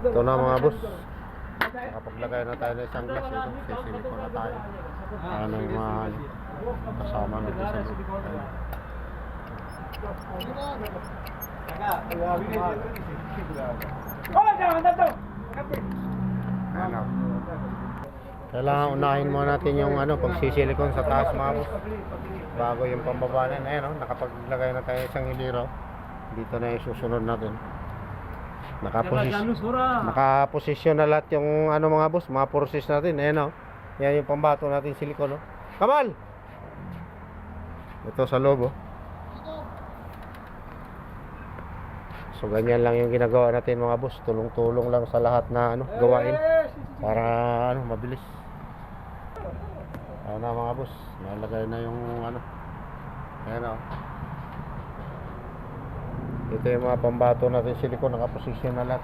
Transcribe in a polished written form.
Ito na mga boss. Nakapaglagay na tayo ng isang glass ito. Sisilikon na tayo. Ano yung mga kasama nito sa loob. Ano? Kailangan unahin muna natin yung pagsisilikon sa taas mga boss. Bago yung pambaba na. Ayan nakapaglagay na tayo isang hiliro. Dito na yung susunod natin. Nakaposisyon na lahat yung mga boss, mga process natin. Ayan yan yung pambato natin silikon Kamal! Ito sa loob So ganyan lang yung ginagawa natin mga boss. Tulong-tulong lang sa lahat na gawain para mabilis. Ayan na mga boss, nalagay na yung ayan ito yung mga pambato natin silikon, nakaposisyon na lahat.